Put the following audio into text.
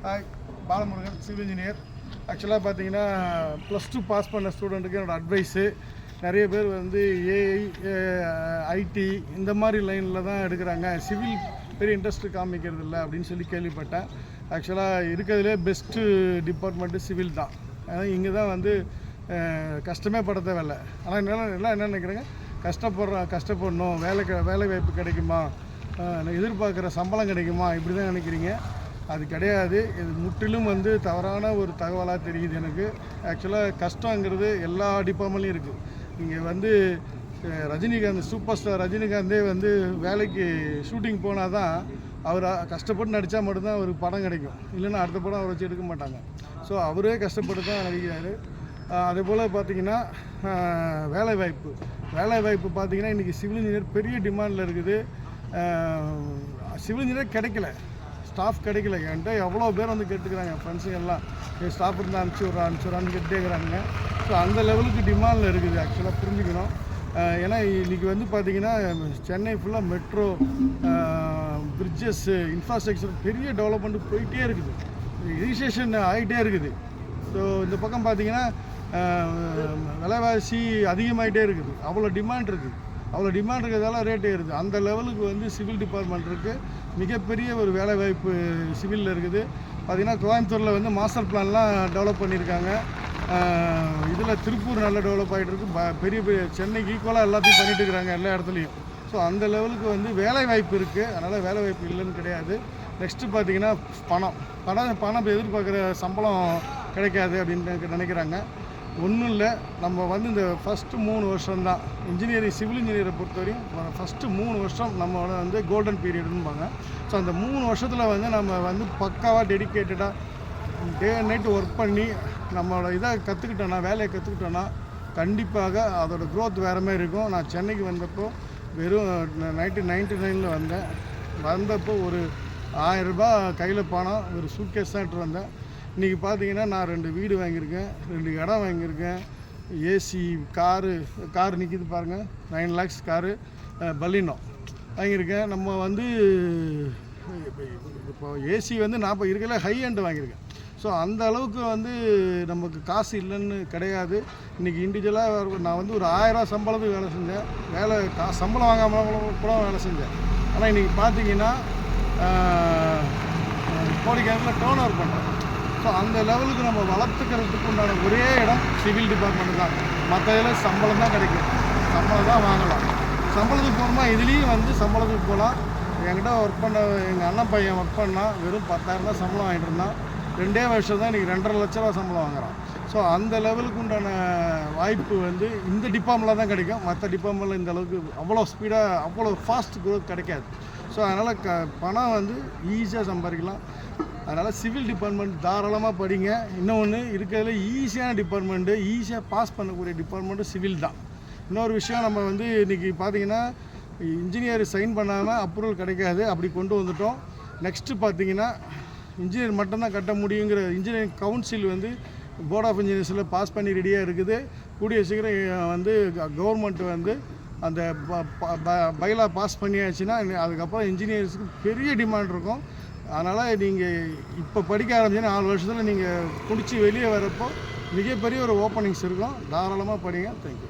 Hi, Balamurugan, civil engineer. ஆக்சுவலாக பார்த்தீங்கன்னா +2 pass பண்ண ஸ்டூடெண்ட்டுக்கு என்னோடய அட்வைஸு, நிறைய பேர் வந்து ஏஐ, ஐடி இந்த மாதிரி லைனில் தான் எடுக்கிறாங்க, சிவில் பெரிய இன்ட்ரெஸ்ட்டு காமிக்கிறது இல்லை அப்படின்னு சொல்லி கேள்விப்பட்டேன். ஆக்சுவலாக இருக்கிறதுலே பெஸ்ட்டு டிபார்ட்மெண்ட்டு சிவில் தான். அதாவது இங்கே தான் வந்து கஷ்டமே பட தேவையில்லை. ஆனால் எல்லாம் என்ன நினைக்கிறாங்க, கஷ்டப்படணும், வேலை வாய்ப்பு கிடைக்குமா, எதிர்பார்க்குற சம்பளம் கிடைக்குமா, இப்படி தான் நினைக்கிறீங்க. அது கிடையாது. இது முற்றிலும் வந்து தவறான ஒரு தகவலாக தெரியுது எனக்கு. ஆக்சுவலாக கஷ்டங்கிறது எல்லா டிபார்ட்மெண்ட்லையும் இருக்குது. இங்கே வந்து ரஜினிகாந்த், சூப்பர் ஸ்டார் ரஜினிகாந்தே வந்து வேலைக்கு ஷூட்டிங் போனால் தான் அவர் கஷ்டப்பட்டு நடித்தா மட்டும்தான் அவருக்கு படம் கிடைக்கும், இல்லைன்னா அடுத்த படம் அவரை வச்சு எடுக்க மாட்டாங்க. ஸோ அவரே கஷ்டப்பட்டு தான் நடிக்கிறாரு. அதே போல் பார்த்திங்கன்னா வேலைவாய்ப்பு பார்த்திங்கன்னா இன்றைக்கி சிவில் இன்ஜினியர் பெரிய டிமாண்டில் இருக்குது. சிவில் இன்ஜினியர் கிடைக்கல, ஸ்டாஃப் கிடைக்கல. என்கிட்ட எவ்வளோ பேர் வந்து கேட்டுக்கிறாங்க, என் ஃப்ரெண்ட்ஸுங்கெல்லாம் ஸ்டாஃப் இருந்தால் அனுப்பிச்சி கேட்டுக்கிறாங்க. ஸோ அந்த லெவலுக்கு டிமாண்டில் இருக்குது. ஆக்சுவலாக புரிஞ்சுக்கணும். ஏன்னா இன்றைக்கி வந்து பார்த்திங்கன்னா சென்னை ஃபுல்லாக மெட்ரோ, பிரிட்ஜஸ்ஸு, இன்ஃப்ராஸ்ட்ரக்சர் பெரிய டெவலப்மெண்ட் போயிட்டே இருக்குது, ரிஜிஸ்ட்ரேஷன் ஆகிட்டே இருக்குது. ஸோ இந்த பக்கம் பார்த்திங்கன்னா விலைவாசி அதிகமாகிட்டே இருக்குது. அவ்வளோ டிமாண்ட் இருக்கிறதால ரேட்டு ஏறுது. அந்த லெவலுக்கு வந்து சிவில் டிபார்ட்மெண்ட் இருக்குது. மிகப்பெரிய ஒரு வேலைவாய்ப்பு சிவிலில் இருக்குது. பார்த்திங்கன்னா கோயம்புத்தூரில் வந்து மாஸ்டர் பிளான்லாம் டெவலப் பண்ணியிருக்காங்க. இதில் திருப்பூர் நல்லா டெவலப் ஆகிட்டு இருக்குது. பெரிய சென்னைக்கு ஈக்குவலாக எல்லாத்தையும் பண்ணிட்டு இருக்கிறாங்க எல்லா இடத்துலையும். ஸோ அந்த லெவலுக்கு வந்து வேலைவாய்ப்பு இருக்குது. அதனால் வேலைவாய்ப்பு இல்லைன்னு கிடையாது. நெக்ஸ்ட்டு பார்த்திங்கன்னா பணம் எதிர்பார்க்குற சம்பளம் கிடைக்காது அப்படின்னு நினைக்கிறாங்க. ஒன்றும் இல்லை, நம்ம வந்து இந்த ஃபஸ்ட்டு 3 வருஷம்தான் இன்ஜினியரிங், சிவில் இன்ஜினியரை பொறுத்தவரையும் ஃபஸ்ட்டு 3 வருஷம் நம்மளோட வந்து கோல்டன் பீரியடுன்பாங்க. ஸோ அந்த 3 வருஷத்தில் வந்து நம்ம வந்து பக்காவாக டெடிக்கேட்டடாக டே அண்ட் நைட் ஒர்க் பண்ணி நம்மளோட இதை வேலையை கற்றுக்கிட்டோன்னா கண்டிப்பாக அதோடய க்ரோத் வேறு மாதிரி இருக்கும். நான் சென்னைக்கு வந்தப்போ வெறும் 1999 வந்தப்போ ஒரு 1000 ரூபாய் கையில் பணம், ஒரு சூட்கேஸ் தான் எடுத்து வந்தேன். இன்றைக்கி பார்த்தீங்கன்னா நான் 2 வீடு வாங்கியிருக்கேன், 2 இடம் வாங்கியிருக்கேன், ஏசி காரு நிற்கிது பாருங்கள், 9 lakhs காரு, பலினோ வாங்கியிருக்கேன். நம்ம வந்து இப்போ ஏசி வந்து நான் இப்போ இருக்கல ஹை எண்டு வாங்கியிருக்கேன். ஸோ அந்த அளவுக்கு வந்து நமக்கு காசு இல்லைன்னு கிடையாது. இன்றைக்கி இண்டிவிஜுவலாக நான் வந்து ஒரு 1000 ரூபா சம்பளத்துக்கு வேலை செஞ்சேன், சம்பளம் வாங்காமல் கூட வேலை செஞ்சேன். ஆனால் இன்றைக்கி பார்த்தீங்கன்னா கோடிக்கணக்கில் டேர்ன் ஓவர் பண்ணுறேன். ஸோ அந்த லெவலுக்கு நம்ம வளர்த்துக்கிறதுக்கு உண்டான ஒரே இடம் சிவில் டிபார்ட்மெண்ட் தான். மற்ற இதில் சம்பளம் தான் கிடைக்கும், சம்பளம் தான் வாங்கலாம். சம்பளத்துக்கு போகிறோமா, இதுலேயும் வந்து சம்பளத்துக்கு போகலாம். என்கிட்ட ஒர்க் பண்ண எங்கள் அண்ணன் பையன் ஒர்க் பண்ணால் வெறும் 10,000 தான் சம்பளம் வாங்கிட்டு இருந்தான். 2 வருஷம் தான் இன்றைக்கி 2.5 லட்ச ரூபா சம்பளம் வாங்குறான். ஸோ அந்த லெவலுக்கு உண்டான வாய்ப்பு வந்து இந்த டிபார்ட்மெண்ட்டில் தான் கிடைக்கும். மற்ற டிபார்ட்மெண்ட்டில் இந்த அளவுக்கு அவ்வளோ ஸ்பீடாக அவ்வளோ ஃபாஸ்ட் க்ரோத் கிடைக்காது. ஸோ அதனால் பணம் வந்து ஈஸியாக சம்பாதிக்கலாம். அதனால் சிவில் டிபார்ட்மெண்ட் தாராளமாக படிங்க. இன்னொன்று இருக்கிறதுல ஈஸியான டிபார்ட்மெண்ட்டு, ஈஸியாக பாஸ் பண்ணக்கூடிய டிபார்ட்மெண்ட்டு சிவில் தான். இன்னொரு விஷயம், நம்ம வந்து இன்றைக்கி பார்த்திங்கன்னா இன்ஜினியர் சைன் பண்ணாமல் அப்ரூவல் கிடைக்காது, அப்படி கொண்டு வந்துட்டோம். நெக்ஸ்ட்டு பார்த்திங்கன்னா இன்ஜினியர் மட்டும்தான் கட்ட முடியுங்கிற இன்ஜினியரிங் கவுன்சில் வந்து போர்ட் ஆஃப் இன்ஜினியர்ஸில் பாஸ் பண்ணி ரெடியாக இருக்குது. கூடிய சீக்கிரம் வந்து கவர்மெண்ட் வந்து அந்த பைலா பாஸ் பண்ணியாச்சுன்னா அதுக்கப்புறம் இன்ஜினியர்ஸுக்கு பெரிய டிமாண்ட் இருக்கும். அதனால் நீங்கள் இப்போ படிக்க ஆரம்பிச்சிங்கன்னா 4 வருஷத்தில் நீங்கள் பிடிச்சி வெளியே வரப்போ மிகப்பெரிய ஒரு ஓப்பனிங்ஸ் இருக்கும். தாராளமாக படிங்க. தேங்க்யூ.